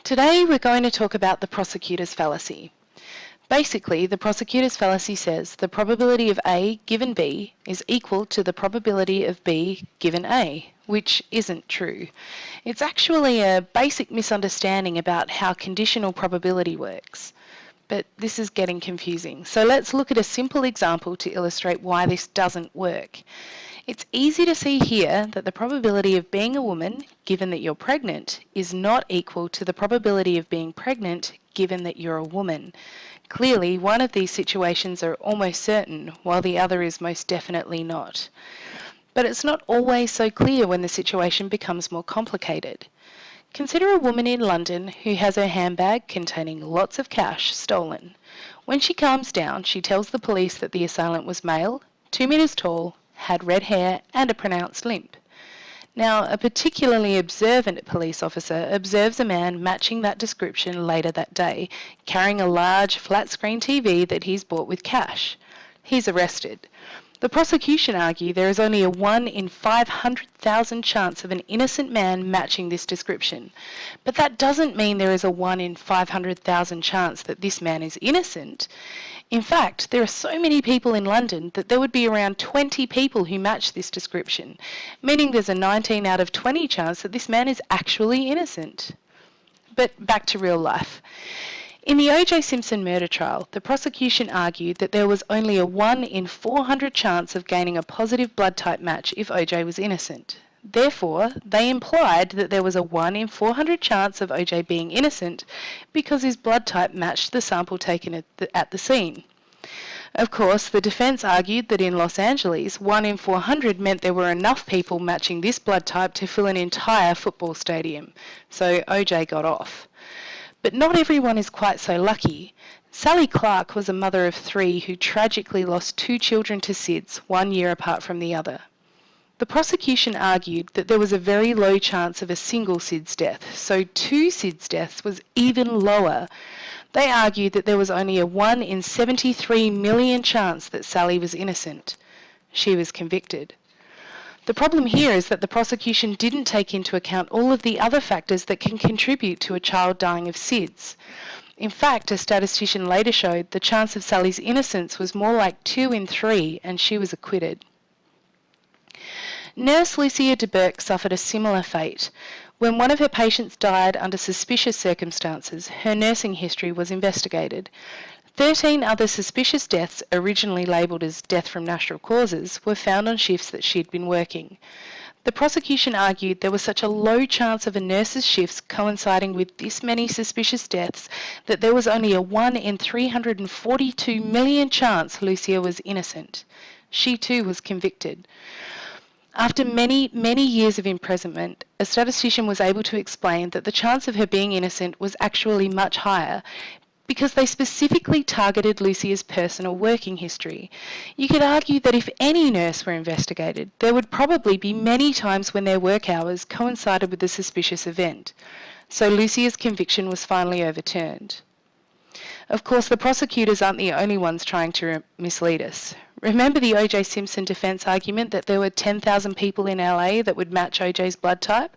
Today we're going to talk about the prosecutor's fallacy. Basically, the prosecutor's fallacy says the probability of A given B is equal to the probability of B given A, which isn't true. It's actually a basic misunderstanding about how conditional probability works. But this is getting confusing. So let's look at a simple example to illustrate why this doesn't work. It's easy to see here that the probability of being a woman, given that you're pregnant, is not equal to the probability of being pregnant, given that you're a woman. Clearly, one of these situations are almost certain, while the other is most definitely not. But it's not always so clear when the situation becomes more complicated. Consider a woman in London who has her handbag containing lots of cash stolen. When she calms down, she tells the police that the assailant was male, 2 meters tall, had red hair and a pronounced limp. Now, a particularly observant police officer observes a man matching that description later that day, carrying a large flat-screen TV that he's bought with cash. He's arrested. The prosecution argue there is only a 1 in 500,000 chance of an innocent man matching this description. But that doesn't mean there is a 1 in 500,000 chance that this man is innocent. In fact, there are so many people in London that there would be around 20 people who match this description, meaning there's a 19 out of 20 chance that this man is actually innocent. But back to real life. In the O.J. Simpson murder trial, the prosecution argued that there was only a 1 in 400 chance of gaining a positive blood type match if O.J. was innocent. Therefore, they implied that there was a 1 in 400 chance of O.J. being innocent because his blood type matched the sample taken at the scene. Of course, the defence argued that in Los Angeles, 1 in 400 meant there were enough people matching this blood type to fill an entire football stadium, so O.J. got off. But not everyone is quite so lucky. Sally Clark was a mother of 3 who tragically lost 2 children to SIDS 1 year apart from the other. The prosecution argued that there was a very low chance of a single SIDS death, so 2 SIDS deaths was even lower. They argued that there was only a 1 in 73 million chance that Sally was innocent. She was convicted. The problem here is that the prosecution didn't take into account all of the other factors that can contribute to a child dying of SIDS. In fact, a statistician later showed the chance of Sally's innocence was more like 2 in 3, and she was acquitted. Nurse Lucia de Burke suffered a similar fate. When one of her patients died under suspicious circumstances, her nursing history was investigated. 13 other suspicious deaths, originally labelled as death from natural causes, were found on shifts that she'd been working. The prosecution argued there was such a low chance of a nurse's shifts coinciding with this many suspicious deaths that there was only a 1 in 342 million chance Lucia was innocent. She too was convicted. After many years of imprisonment, a statistician was able to explain that the chance of her being innocent was actually much higher, because they specifically targeted Lucia's personal working history. You could argue that if any nurse were investigated, there would probably be many times when their work hours coincided with the suspicious event. So Lucia's conviction was finally overturned. Of course, the prosecutors aren't the only ones trying to mislead us. Remember the O.J. Simpson defence argument that there were 10,000 people in LA that would match O.J.'s blood type?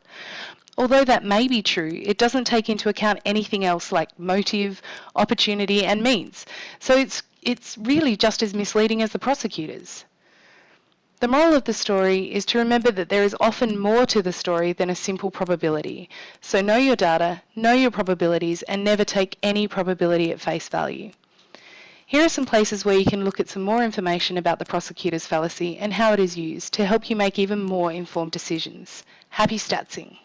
Although that may be true, it doesn't take into account anything else like motive, opportunity and means. So it's really just as misleading as the prosecutors. The moral of the story is to remember that there is often more to the story than a simple probability. So know your data, know your probabilities, and never take any probability at face value. Here are some places where you can look at some more information about the prosecutor's fallacy and how it is used to help you make even more informed decisions. Happy statsing!